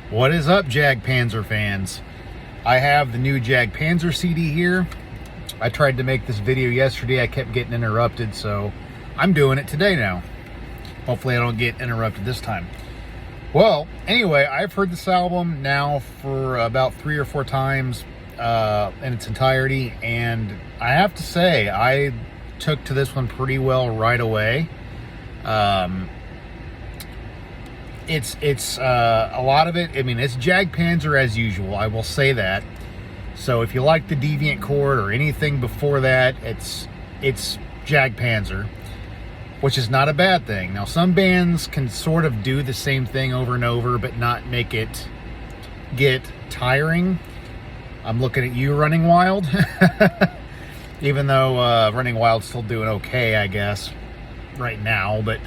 What is up, Jag Panzer fans? I have the new Jag Panzer CD here. I tried to make this video yesterday. I kept getting interrupted, so I'm doing it today now. Hopefully I don't get interrupted this time. Well, anyway, I've heard this album now for about 3 or 4 times in its entirety, and I have to say, I took to this one pretty well right away. It's a lot of it. I mean, it's Jag Panzer as usual. I will say that. So if you like the Deviant Chord or anything before that, it's Jag Panzer, which is not a bad thing. Now, some bands can sort of do the same thing over and over, but not make it get tiring. I'm looking at you, Running Wild. Even though Running Wild's still doing okay, I guess, right now. But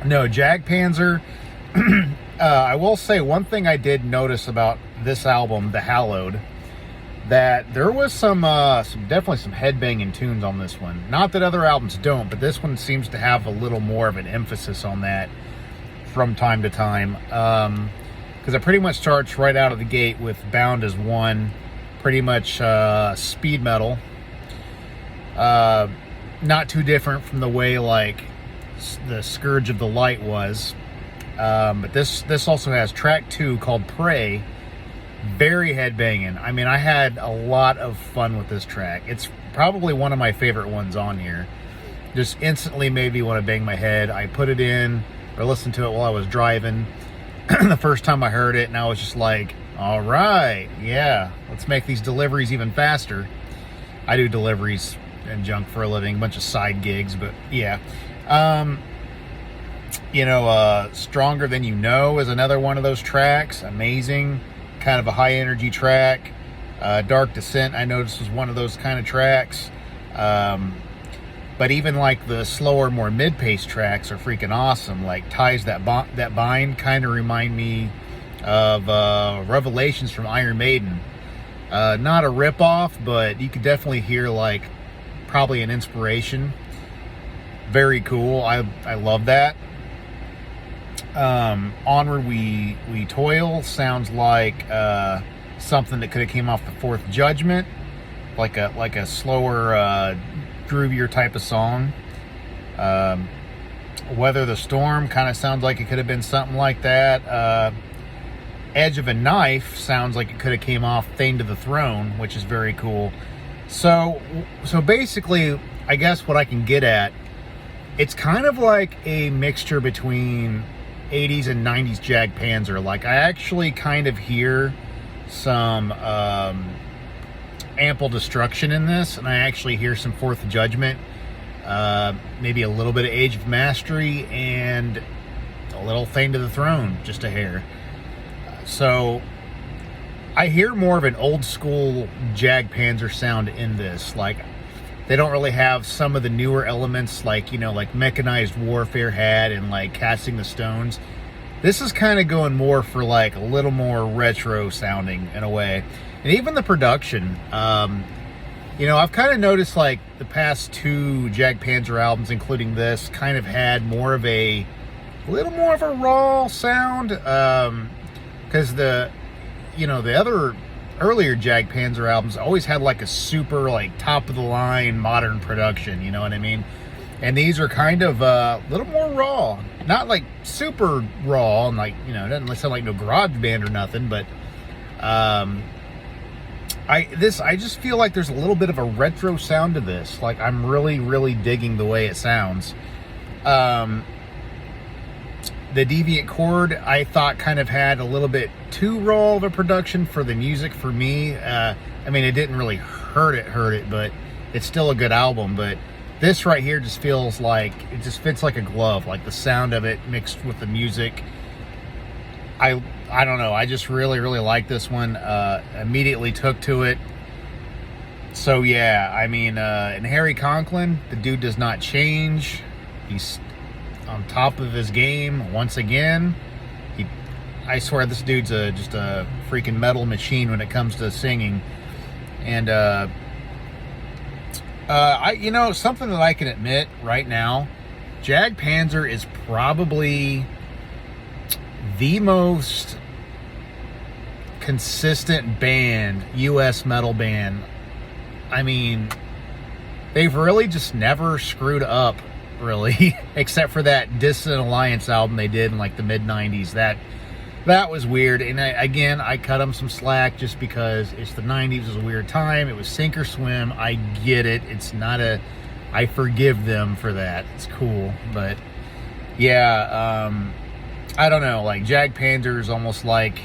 no, Jag Panzer. I will say one thing I did notice about this album, the Hallowed, that there was definitely some headbanging tunes on this one. Not that other albums don't, but this one seems to have a little more of an emphasis on that from time to time. Because it pretty much starts right out of the gate with Bound as One, pretty much speed metal. Not too different from the way like the Scourge of the Light was. But this also has track 2 called Prey. Very headbanging. I mean, I had a lot of fun with this track. It's probably one of my favorite ones on here. Just instantly made me want to bang my head. I put it in or listened to it while I was driving the first time I heard it, and I was just like, all right, yeah, let's make these deliveries even faster. I do deliveries and junk for a living, a bunch of side gigs, but yeah. Stronger Than You Know is another one of those tracks. Amazing. Kind of a high energy track. Dark Descent, I noticed, was one of those kind of tracks. But even like the slower, more mid-paced tracks are freaking awesome. Like Ties That Bind kind of remind me of Revelations from Iron Maiden. Not a rip-off, but you could definitely hear like probably an inspiration. Very cool. I love that. Onward We Toil sounds like something that could have came off the Fourth Judgment, like a slower, groovier type of song. Weather the Storm kind of sounds like it could have been something like that. Edge of a Knife sounds like it could have came off Thane to the Throne, which is very cool. So basically, I guess what I can get at, it's kind of like a mixture between 80s and 90s Jag Panzer. Like, I actually kind of hear some Ample Destruction in this, and I actually hear some Fourth Judgment, maybe a little bit of Age of Mastery, and a little Thane to the Throne, just a hair. So I hear more of an old school Jag Panzer sound in this. Like, they don't really have some of the newer elements like Mechanized Warfare had and like Casting the Stones. This is kind of going more for like a little more retro sounding in a way. And even the production, I've kind of noticed like the past 2 Jag Panzer albums, including this, kind of had a little more of a raw sound. Because the other earlier Jag Panzer albums always had like a super like top of the line modern production, you know what I mean? And these are kind of a little more raw, not like super raw and like, it doesn't sound like no garage band or nothing, but I just feel like there's a little bit of a retro sound to this. Like, I'm really, really digging the way it sounds. The Deviant Chord, I thought, kind of had a little bit too raw of a production for the music for me. I mean, it didn't really hurt it, but it's still a good album. But this right here just feels like it just fits like a glove. Like the sound of it mixed with the music. I don't know. I just really, really like this one. Immediately took to it. So yeah, I mean, and Harry Conklin, the dude does not change. He's on top of his game once again. I swear this dude's just a freaking metal machine when it comes to singing. And something that I can admit right now, Jag Panzer is probably the most consistent band, US metal band. I mean, they've really just never screwed up, really, except for that Dissident Alliance album they did in like the mid-90s. That was weird, and I cut them some slack just because it's the 90s. It was a weird time. It was sink or swim. I get it. It's not I forgive them for that. It's cool, but yeah, I don't know. Like Jag Panzer is almost like,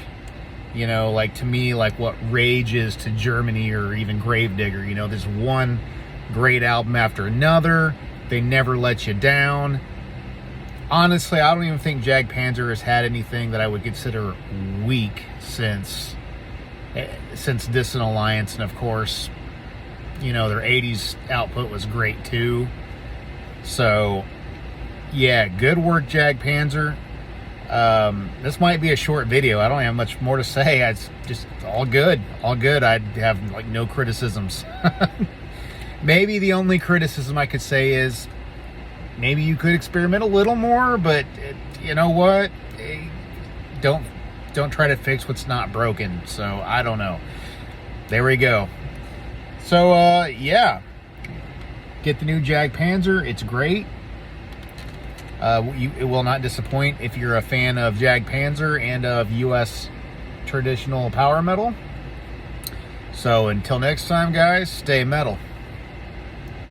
you know, like to me, like what Rage is to Germany or even Gravedigger. You know, there's one great album after another. They never let you down. Honestly, I don't even think Jag Panzer has had anything that I would consider weak since Dissident Alliance, and of course, you know, their 80s output was great too. So yeah, good work, Jag Panzer. This might be a short video. I don't have much more to say. It's just all good. I have like no criticisms. Maybe the only criticism I could say is maybe you could experiment a little more, but you know what? Don't try to fix what's not broken. So I don't know. There we go. So yeah, get the new Jag Panzer. It's great. It will not disappoint if you're a fan of Jag Panzer and of US traditional power metal. So until next time, guys, stay metal.